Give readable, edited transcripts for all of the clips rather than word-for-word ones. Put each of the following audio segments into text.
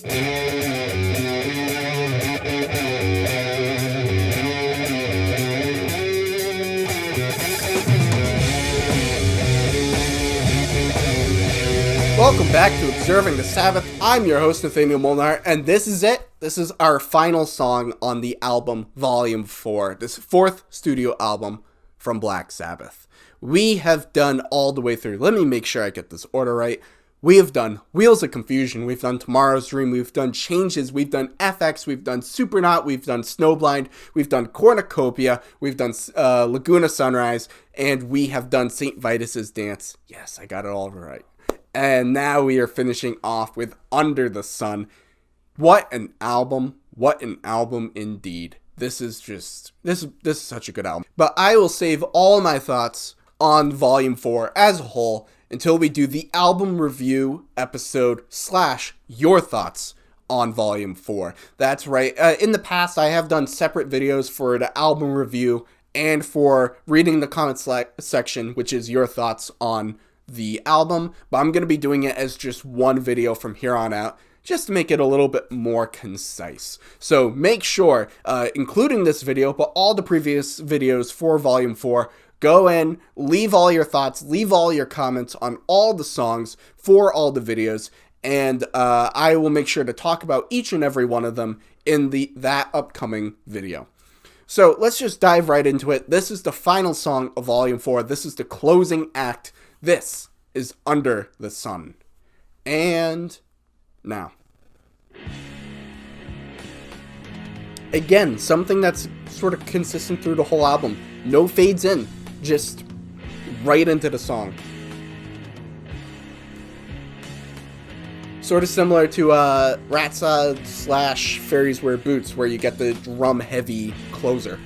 Welcome back to Observing the Sabbath. I'm your host, Nathaniel Molnar, and this is it. This is our final song on the album, Volume 4, this fourth studio album from Black Sabbath. We have done all the way through. Let me make sure I get this order right. We have done Wheels of Confusion, we've done Tomorrow's Dream, we've done Changes, we've done FX, we've done Supernaut, we've done Snowblind, we've done Cornucopia, we've done Laguna Sunrise, and we have done St. Vitus's Dance. Yes, I got it all right. And now we are finishing off with Under the Sun. What an album. What an album indeed. This is such a good album. But I will save all my thoughts on Volume 4 as a whole until we do the album review episode / your thoughts on Volume 4. That's right. In the past, I have done separate videos for the album review and for reading the comments section, which is your thoughts on the album, but I'm going to be doing it as just one video from here on out, just to make it a little bit more concise. So make sure, including this video, but all the previous videos for Volume 4, go in, leave all your thoughts, leave all your comments on all the songs for all the videos, and I will make sure to talk about each and every one of them in that upcoming video. So let's just dive right into it. This is the final song of Volume 4. This is the closing act. This is Under the Sun. And now. Again, something that's sort of consistent through the whole album. No fades in, just right into the song. Sort of similar to Ratsa / Fairies Wear Boots, where you get the drum-heavy closer.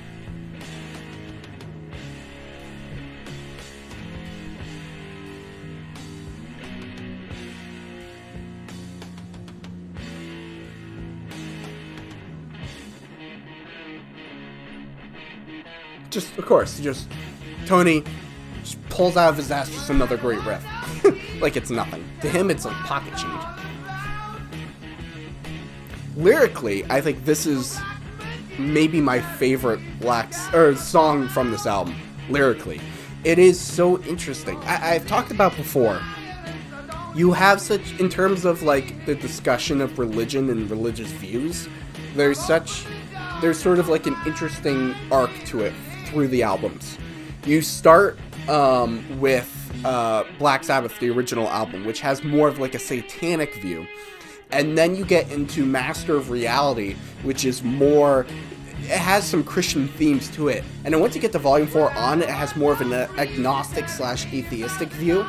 Of course, Tony just pulls out of his ass just another great riff. Like it's nothing. To him, it's like pocket change. Lyrically, I think this is maybe my favorite song from this album. Lyrically. It is so interesting. I've talked about before. You have such, in terms of like the discussion of religion and religious views, there's sort of like an interesting arc to it through the albums. You start with Black Sabbath, the original album, which has more of like a satanic view, and then you get into Master of Reality, which is more, it has some Christian themes to it, and then once you get to Volume 4 on, it has more of an agnostic / atheistic view.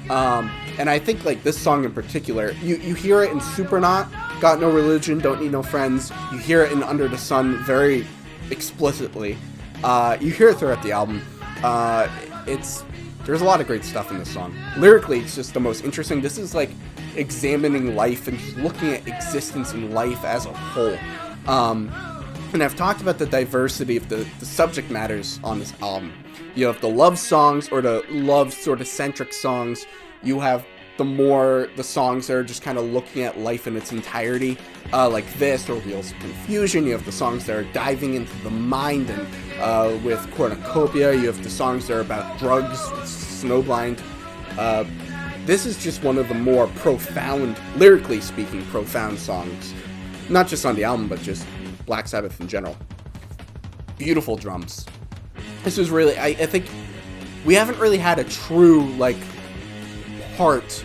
And I think like this song in particular, you hear it in Supernaut, Got No Religion, Don't Need No Friends. You hear it in Under the Sun very explicitly. You hear it throughout the album. There's a lot of great stuff in this song. Lyrically, it's just the most interesting. This is like examining life and just looking at existence and life as a whole. And I've talked about the diversity of the subject matters on this album. You have the love songs, or the love sort of centric songs. You have the songs that are just kind of looking at life in its entirety, like this, or Wheels of Confusion. You have the songs that are diving into the mind, and with Cornucopia, you have the songs that are about drugs, with Snowblind. This is just one of the more profound, lyrically speaking, profound songs. Not just on the album, but just Black Sabbath in general. Beautiful drums. This is really, I think, we haven't really had a true, like, part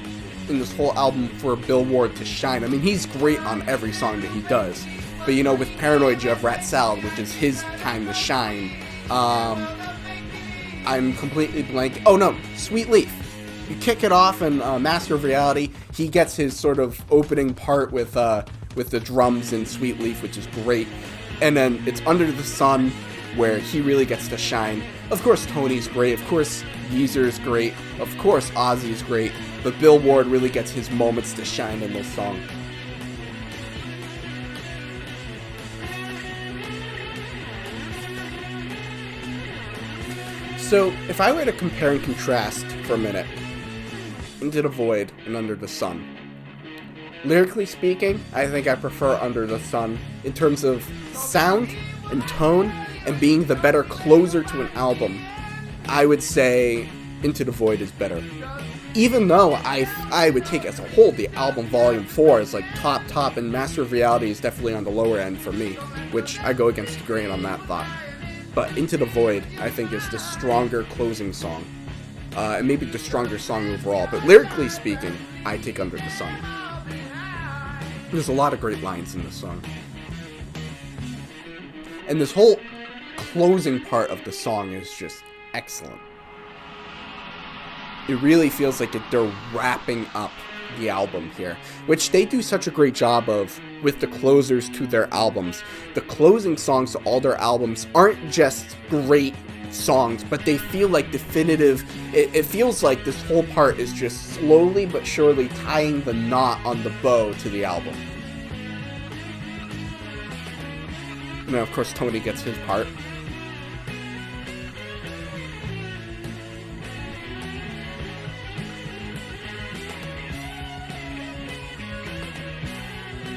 in this whole album for Bill Ward to shine. I mean, he's great on every song that he does. But, you know, with Paranoid, you have Rat Salad, which is his time to shine. I'm completely blank. Oh, no, Sweet Leaf. You kick it off in Master of Reality. He gets his sort of opening part with the drums in Sweet Leaf, which is great. And then it's Under the Sun, where he really gets to shine. Of course, Tony's great. Of course, Geezer's great. Of course, Ozzy's great. But Bill Ward really gets his moments to shine in this song. So, if I were to compare and contrast for a minute, Into the Void and Under the Sun, Lyrically speaking, I think I prefer Under the Sun. In terms of sound and tone and being the better closer to an album, I would say Into the Void is better. Even though I would take as a whole the album Volume 4 is like top, and Master of Reality is definitely on the lower end for me, which I go against the grain on that thought. But Into the Void, I think, is the stronger closing song. And maybe the stronger song overall. But lyrically speaking, I take Under the Sun. There's a lot of great lines in this song. And this whole closing part of the song is just excellent. It really feels like they're wrapping up the album here, which they do such a great job of with the closers to their albums. The closing songs to all their albums aren't just great songs, but they feel like definitive. It feels like this whole part is just slowly but surely tying the knot on the bow to the album. And then, of course, Tony gets his part.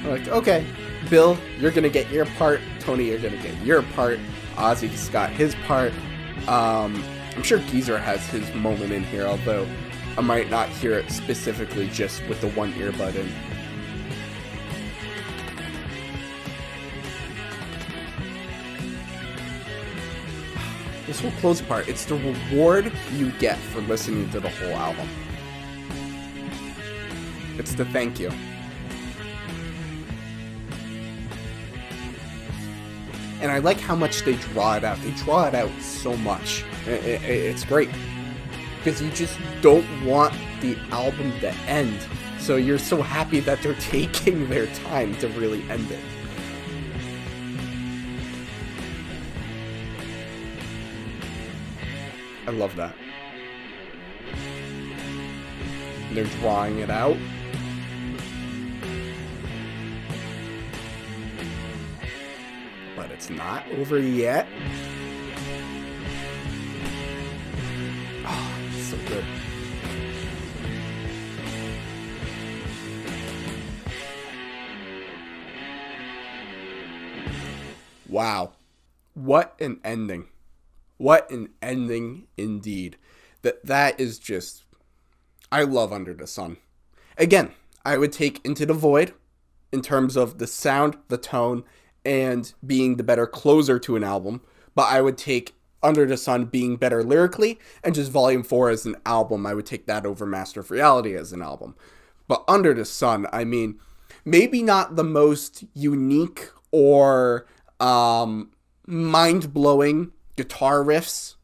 Like, okay, Bill, you're gonna get your part. Tony, you're gonna get your part. Ozzy's got his part. I'm sure Geezer has his moment in here, although I might not hear it specifically just with the one earbud in. This whole closing part, it's the reward you get for listening to the whole album. It's the thank you. And I like how much they draw it out. They draw it out so much. It's great. Because you just don't want the album to end. So you're so happy that they're taking their time to really end it. I love that. They're drawing it out. But it's not over yet. Oh, it's so good. Wow. What an ending. What an ending indeed. That is just... I love Under the Sun. Again, I would take Into the Void in terms of the sound, the tone, and being the better closer to an album. But I would take Under the Sun being better lyrically, and just Volume 4 as an album. I would take that over Master of Reality as an album. But Under the Sun, I mean, maybe not the most unique or mind-blowing guitar riffs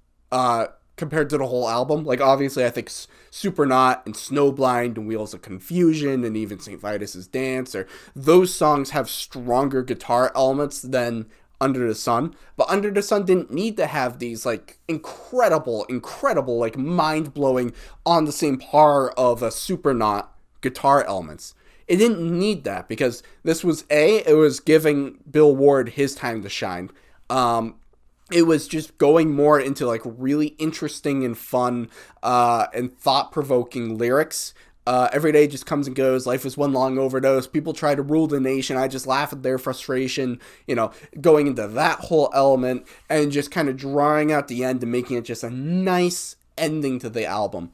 compared to the whole album. Like, obviously, I think Supernaut and Snowblind and Wheels of Confusion and even St. Vitus's Dance, or those songs have stronger guitar elements than Under the Sun. But Under the Sun didn't need to have these, like, incredible, like, mind-blowing, on the same par of a Supernaut guitar elements. It didn't need that, because this was, it was giving Bill Ward his time to shine. It was just going more into, like, really interesting and fun and thought-provoking lyrics. Every day just comes and goes. Life is one long overdose. People try to rule the nation. I just laugh at their frustration. You know, going into that whole element and just kind of drawing out the end and making it just a nice ending to the album.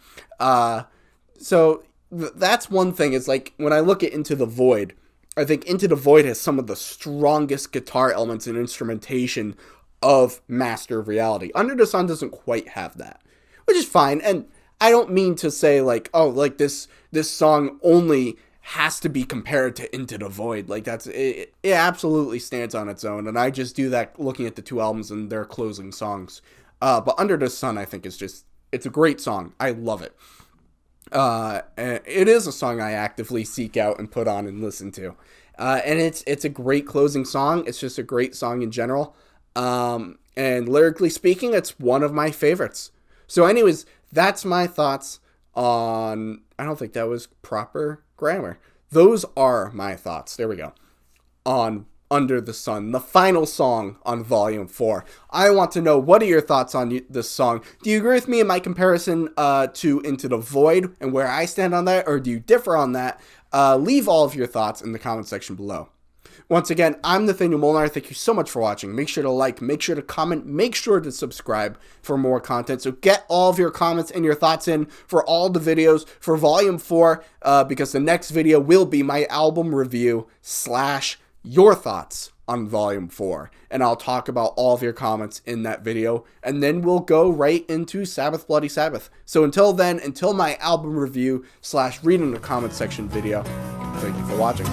So that's one thing. Is like, when I look at Into the Void, I think Into the Void has some of the strongest guitar elements and instrumentation of Master of Reality. Under the Sun doesn't quite have that, which is fine. And I don't mean to say, like, oh, like, this song only has to be compared to Into the Void. Like, it absolutely stands on its own, and I just do that looking at the two albums and their closing songs. But Under the Sun, I think, is just, it's a great song. I love it. And it is a song I actively seek out and put on and listen to. And it's a great closing song. It's just a great song in general. And lyrically speaking, it's one of my favorites. So anyways, that's my thoughts on, I don't think that was proper grammar. Those are my thoughts, there we go, on Under the Sun, the final song on Volume 4. I want to know, what are your thoughts on this song? Do you agree with me in my comparison to Into the Void and where I stand on that, or do you differ on that? Leave all of your thoughts in the comment section below. Once again, I'm Nathaniel Molnar. Thank you so much for watching. Make sure to like, make sure to comment, make sure to subscribe for more content. So get all of your comments and your thoughts in for all the videos for Volume 4, because the next video will be my album review / your thoughts on Volume 4. And I'll talk about all of your comments in that video. And then we'll go right into Sabbath Bloody Sabbath. So until then, until my album review / read in the comment section video, thank you for watching.